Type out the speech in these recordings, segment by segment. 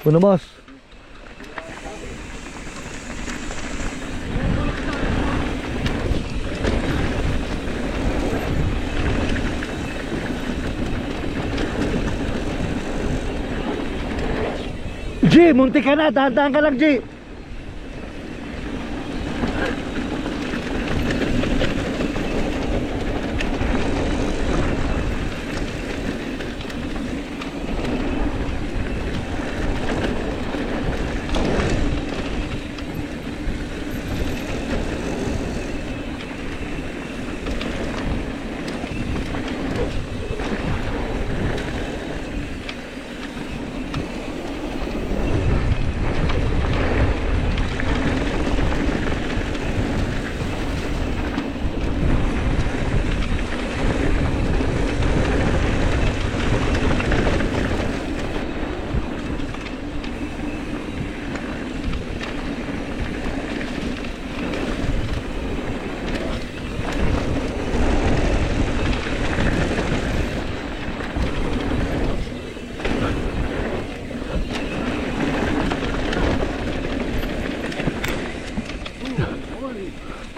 Puno boss. G, munti ka na, dahan-dahan ka lang G.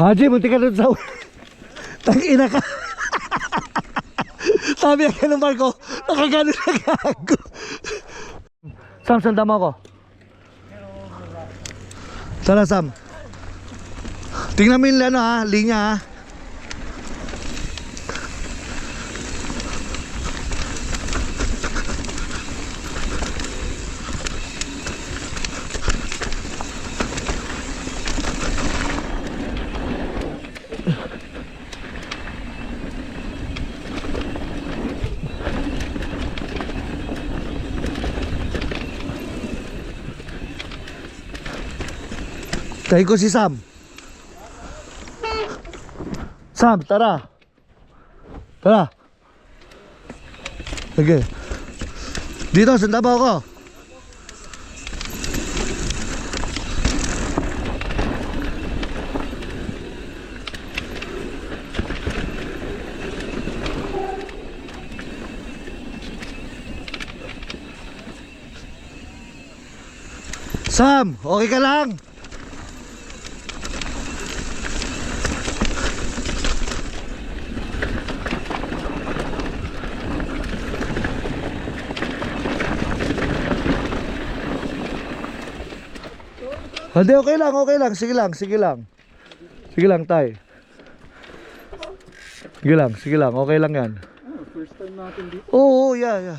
Haji, munti ka doon sa tang-ina ka. Sabi ako ng barko, nakagano na gago. Sam, sanda mo ako. Tara Sam. Tingnan mo yung ano ha, linya ha. Tayo ko si Sam. Sam, tara. Tara. Okay. Dito, sanda ba ako? Sam, okay ka lang? Hindi, okay lang, okay lang. Sige lang, sige lang. Sige lang, tay. Sige lang, okay lang yan. First time natin dito. Oo, yeah.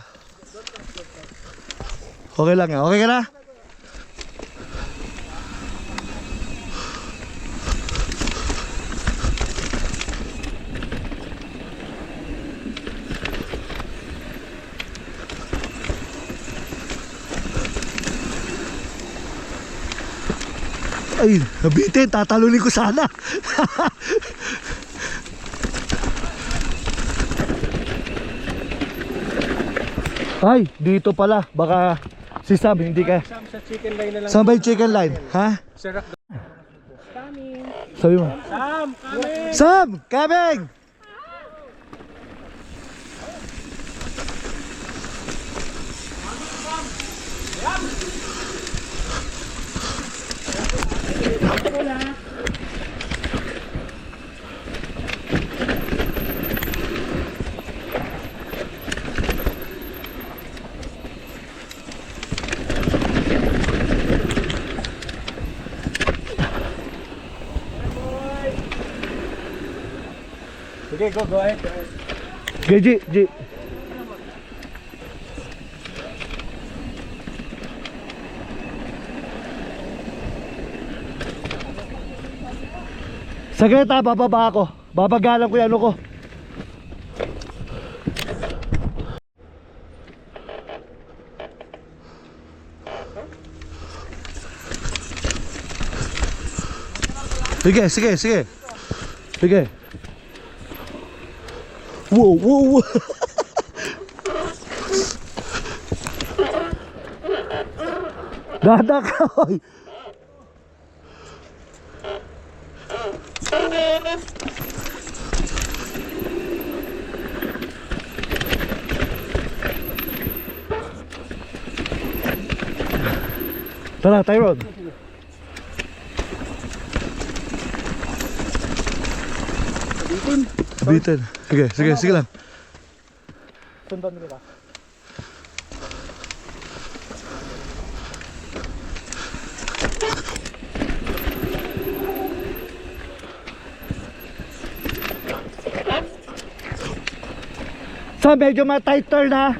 Okay lang yan, okay ka na? Ay, nabitin, tatalunin ko sana. Ay, dito pala. Baka si Sam, hindi ka. Sam, sa chicken line na lang. Saan ba yung chicken line? Ha? Sirak. Sabi mo. Sam, coming! Sam, coming! Okay, go ahead. Okay, G. Saglit ha, bababa ako. Babagalan ko yung ano ko. Sige. Wow. Dada ka, oy. Tara, Tyrone. Bitin. Sige lang. Sundan kita. So, medyo ma-tight turn ha.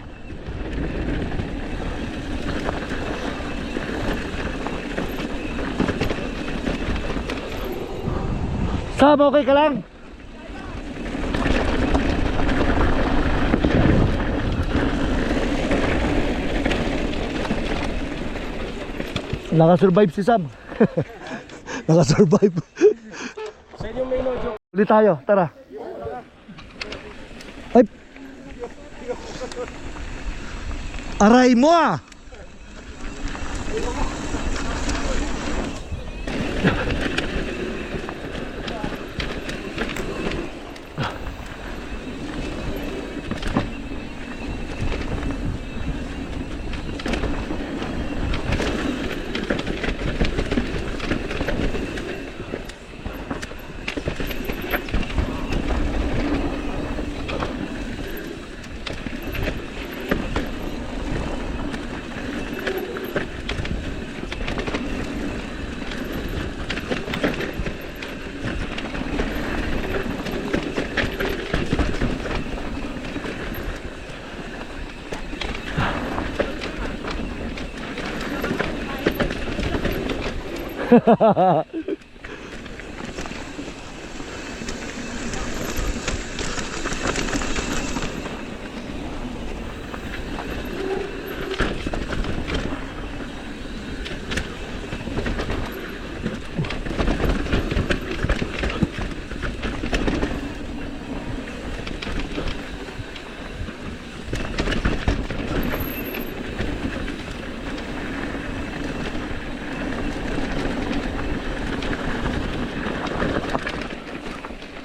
Sam, okay ka lang? Nakasurvive si Sam. Nakasurvive. Sa inyo may no joke. Ulit tayo, tara. Ay. Aray mo ah.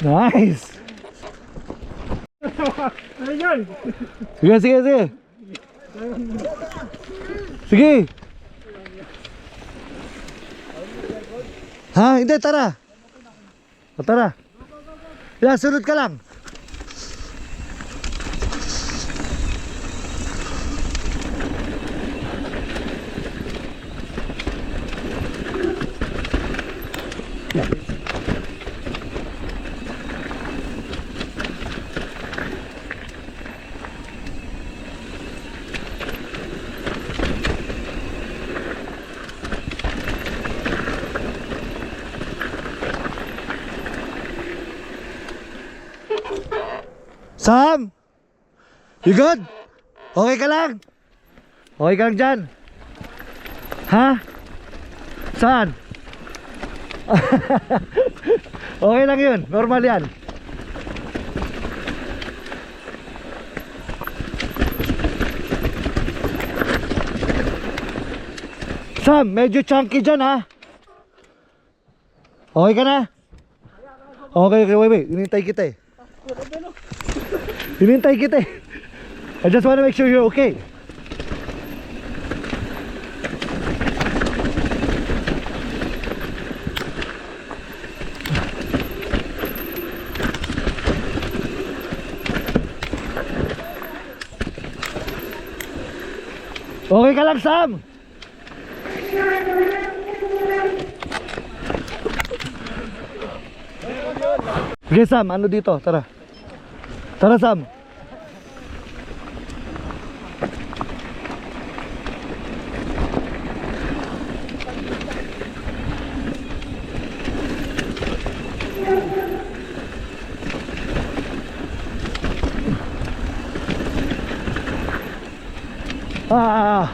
Nice. Ayun! Sige. Sige. Ha, hindi, tara. O, tara. Ya, sunod ka lang. Sam! You good? Okay ka lang? Okay ka lang dyan? Ha? Saan? Okay lang yun, normal yan. Sam, medyo chunky dyan ha. Okay ka na? Okay, wait, hinintay kita eh. Hinintay kita eh. I just wanna make sure you're okay. Okay ka lang, Sam? Okay, Sam, ano dito? Tara. Tara, Sam. Ah.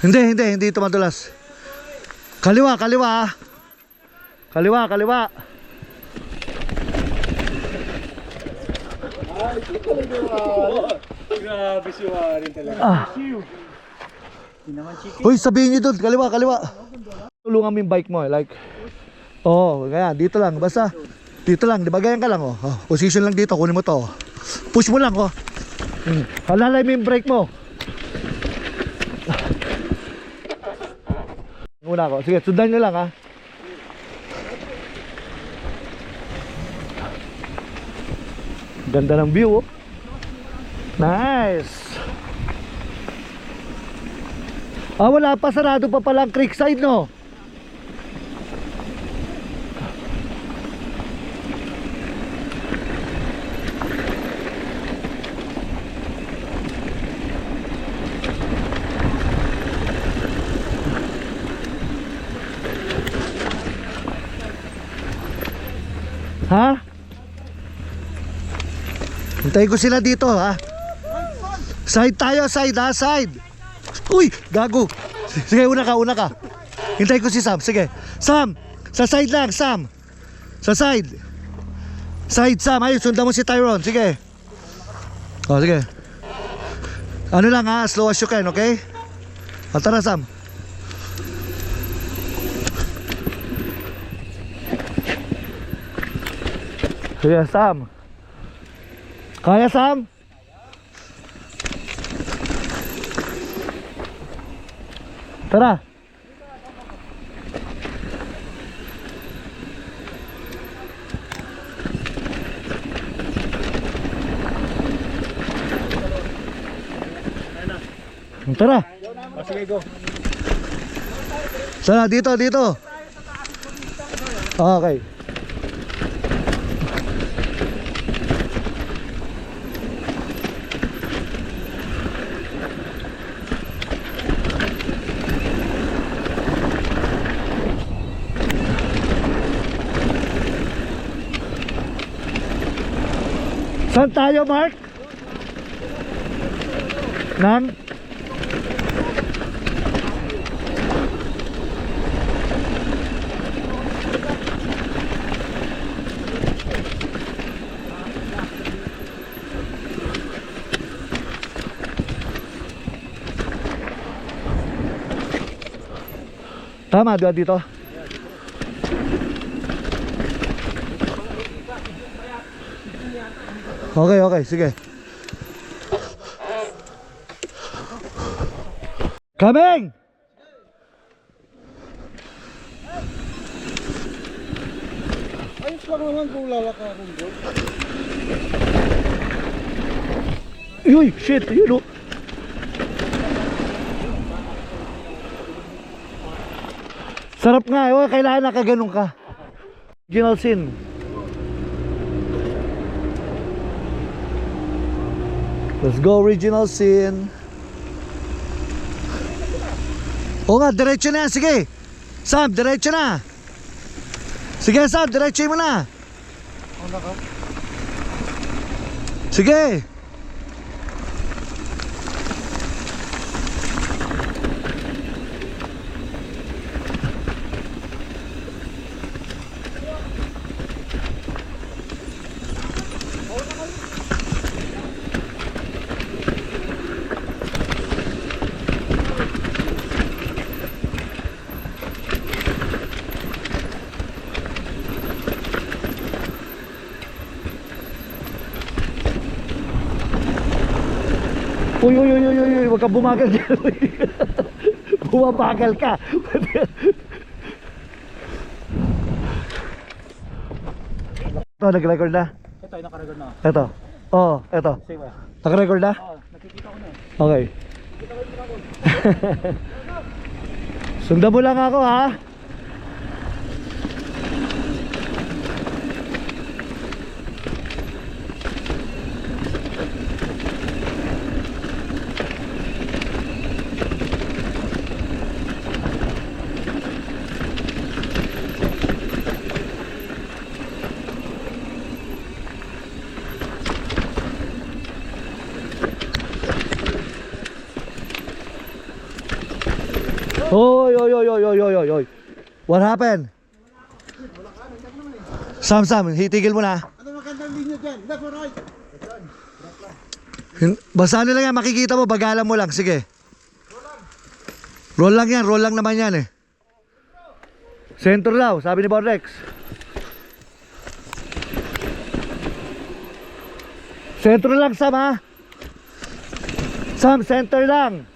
Hindi ito madulas. Kaliwa ah. Kaliwa, kaliwa. Grabe si Warren talaga. Ah. Uy, sabihin niyo doon, kaliwa, kaliwa. Tulungan mo yung bike mo, like. Oh, kaya dito lang, basta. Dito lang, di ba ganyan ka lang, oh. Oh, position lang dito, kunin mo to. Push mo lang, oh. Halalay mo yung brake mo. Una ko, sige, sundan nyo lang, ha. Ganda ng view, oh. Nice. Ah, wala pa, sarado pa pala ang creekside, no? Ha? Hintayin ko sila dito, ha? Side tayo, side, ha? Side. Uy, gago. Sige, una ka, una ka. Hintayin ko si Sam, sige. Sam, sa side lang, Sam. Sa side. Side, Sam. Ayun, sundan mo si Tyrone, sige. O, sige. Ano lang, ha? As slow as you can, okay? O, tara, Sam. Sige, Sam. Kaya, Sam? Tara. Tara. Sige, go. Tara, dito, dito. Okay. Saan tayo, Mark? Nang? Tama, dito. Okay, okay, sige. Coming! Ayos lang naman kung lalakarin doon. Uy, shit, yun o. Sarap nga, kailangan nakaganon ka. Original scene. Let's go, original scene. Oo nga, diretso na yan, sige. Sam, diretso na. Sige, Sam, diretso mo na. Sige. Uy, huwag ka bumagal dyan. Bumabagal ka. Ito, nag-record na? Ito, nakarecord na. Ito. Oo, ito. Sige ba? Nag-record na? Oo, nakikita ko na eh. Okay. Sundan mo lang ako, ha? Oy. What happened? Sam, hitigil mo na. Ano magandang linya dyan? Left or right? Basta ano lang yan, makikita mo, bagalan mo lang, sige. Roll lang naman yan eh. Center daw, sabi ni Bordex. Center lang, Sam ha. Sam, center lang.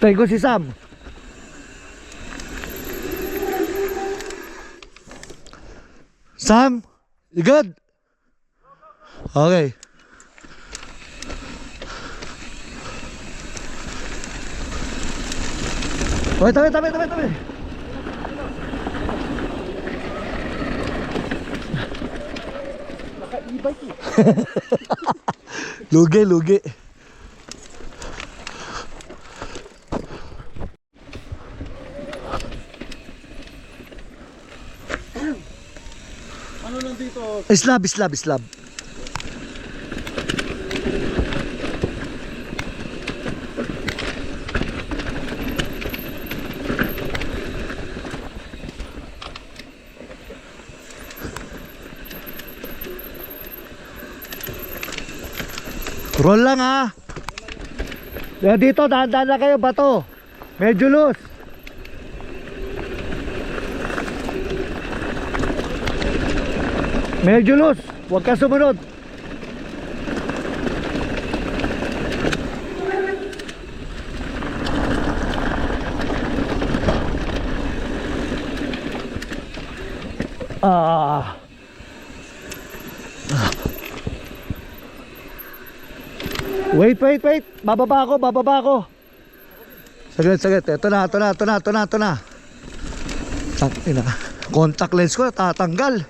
Tayo ko si Sam. Sam, you good? Okay. Wait, tabi. Naka-e-bike eh. Lugi. Ano lang dito? Slab. Roll lang ha. Dito, dahan-dahan lang kayo, bato. Medyo loose. Huwag ka sumunod. Wait. Bababa ako. Saglit. Ito na. Ina. Contact lens ko tatanggal.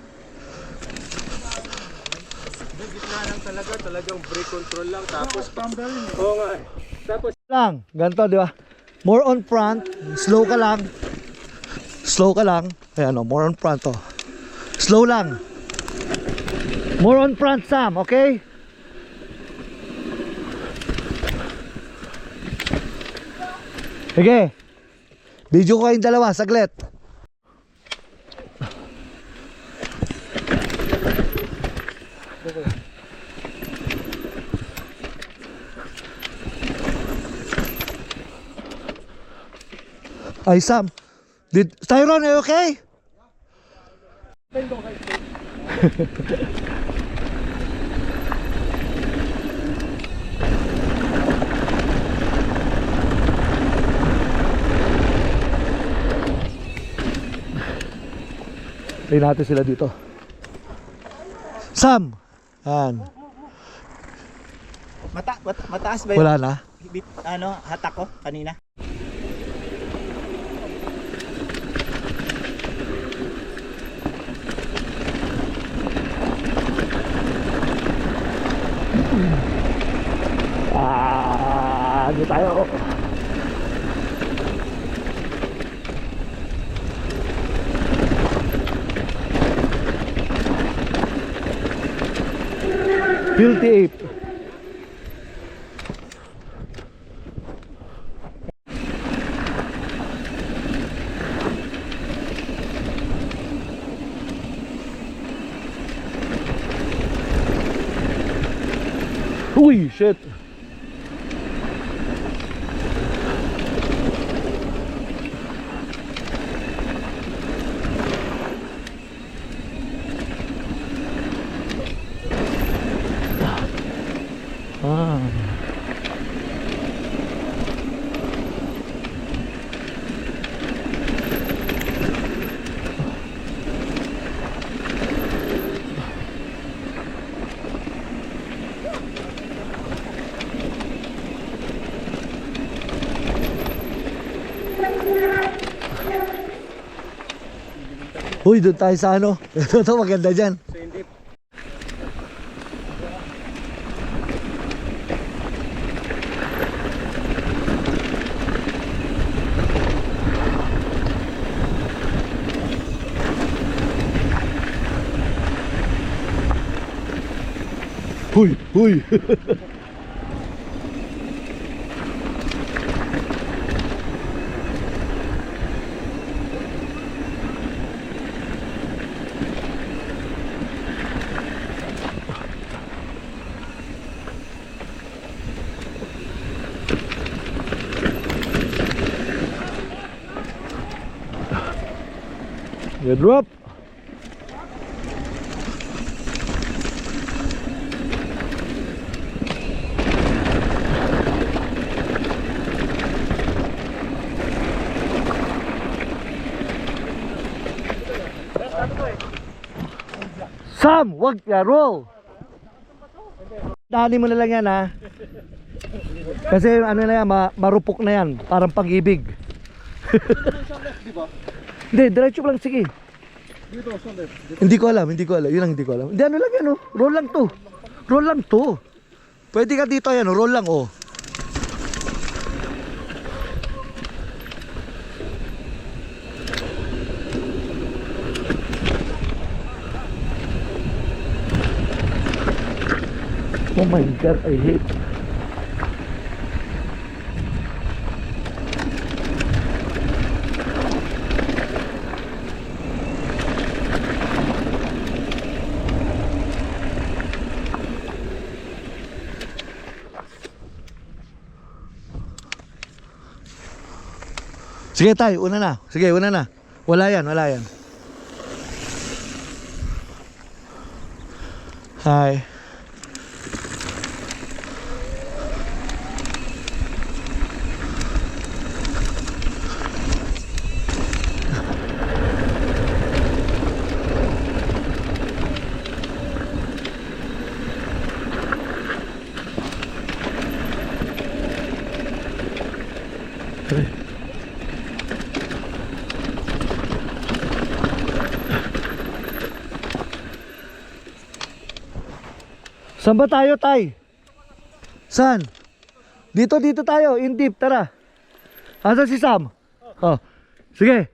Talagang brake control lang tapos Tumbling. oo nga eh. Tapos Lang, ganito, di ba? More on front, slow ka lang. Ayan o, more on front to. Slow lang. More on front, Sam, okay? Sige. Video ko kayong dalawa, saglit. Ay, Sam. Tyrone, are you okay? Tingnan natin sila dito. Sam! Yan. Mataas ba yung Wala na. hatak ko kanina? Ano tayo? Filthy ape. Uy, shit. Uy, doon tayo sa ano. Ito maganda dyan. Huy, huy. Good drop. Sam, wag ya, roll. Dali mo na lang yan ha. Kasi ano na yan, marupok na yan. Parang pag-ibig. Di ba? Hindi, diretso lang, sige. Dito, sa left. Hindi ko alam. Yun ang hindi ko alam. Hindi, ano lang yan, oh. Roll lang to. Roll lang to. Pwede ka dito, yan, oh. Roll lang, oh. Oh my God, I hate. Sige tay, una na. Sige, una na. Wala yan, wala yan. Hi. Saan ba tayo, tay? Saan? Dito tayo, in deep, tara. Asan si Sam? Oh, sige.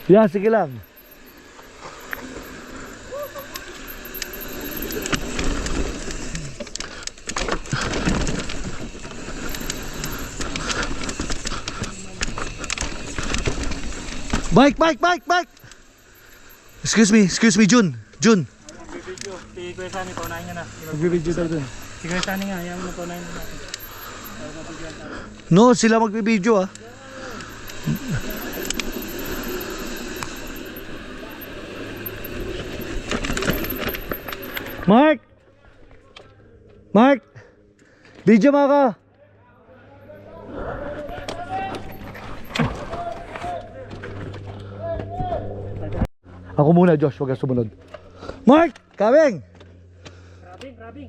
Yeah, sige lang. Bike! Excuse me, Jun. Magbibideo. Si Kuya Sunny, paunahin niya na. Magbibideo tayo dun. Si Kuya Sunny nga, ayaw mo paunahin na natin. No, sila magbibideo ah. Mark! Video mo ako. Ako muna, Josh, huwag kang sumunod. Mark! Kaming! Rabing!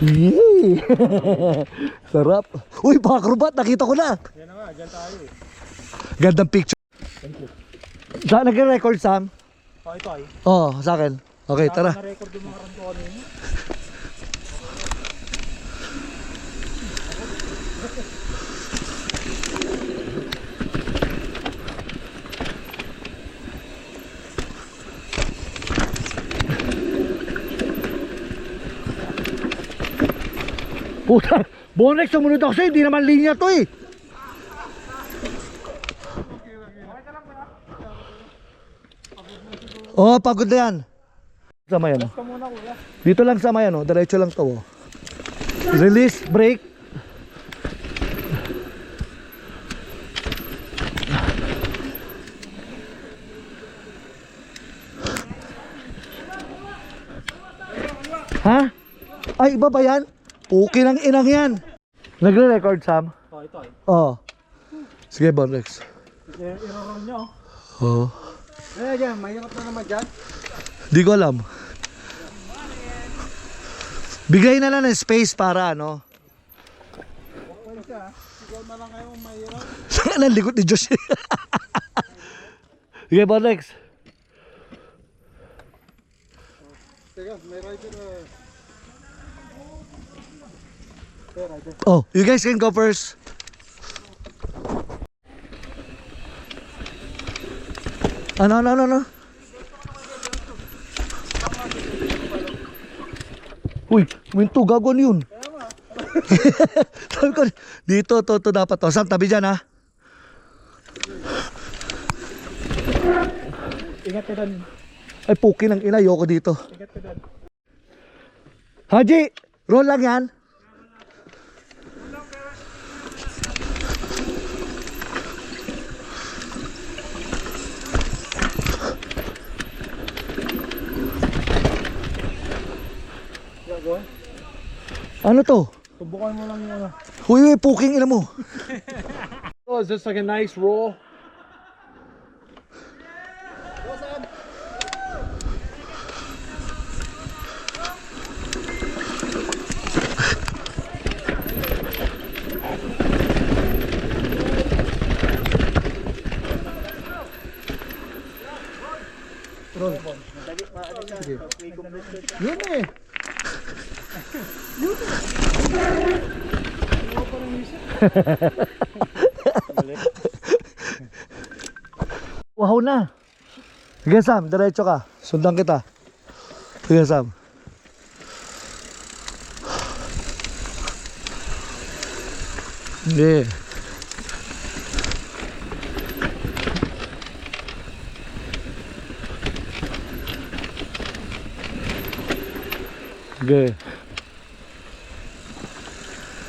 Yee! Sarap. Uy, pakrobat, nakita ko na. Yan na nga, dyan tayo eh. Gandang picture. Saan nag-record, Sam? Oh, ito ay. Oo, sa akin. Okay, tara. Na-record yung mga run ko kanina. Puta, Bonex, sumunod ako sa'yo. Hindi naman linya to eh. Oh, pagod na yan. Sama yan. Dito lang sama yan, oh. Diretso lang to, oh. Release, break. Ha? Ay, iba ba yan? Okay lang inang yan. Nagre-record, Sam? Oh, ito ay. Oo. Sige, Bonex. I-roll nyo. Oo. Eh, dyan, mahirap na naman dyan. Di ko alam. Bigay na lang ng space para ano. Okay siya. Siguro na lang kayong mahirap. Saan ang likod ni Josh? Sige, Bonex. Oh, you guys can go first. Ano? Uy, minto, gagon yun. Sabi ko, dito, to dapat to. Sam, tabi dyan ha. Ingat ka doon. Ay, puki ng ina, ayoko dito. Ingat ka doon. Haji, roll lang yan. Ano to? Subukan mo lang yung ano. Uy, puking ina mo. Oh, is this like a nice roll? Yun eh. Wow na. Sige Sam, diretso ka. Sundan kita. Sige Sam. Hindi. Sige.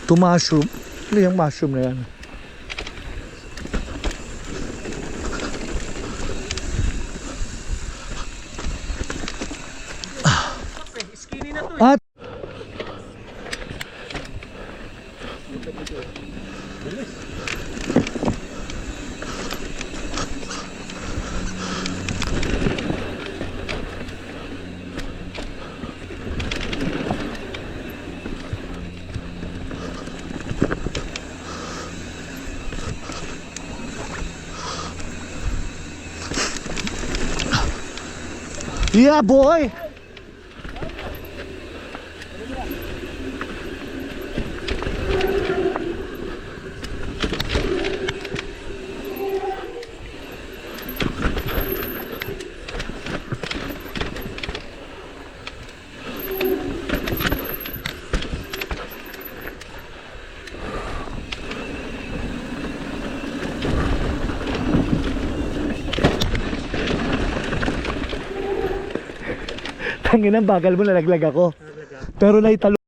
Ito mushroom. Ano yung mushroom na yan? At yeah, boy. Tangin ang bagal mo, nalaglag ako. Pero naitalo.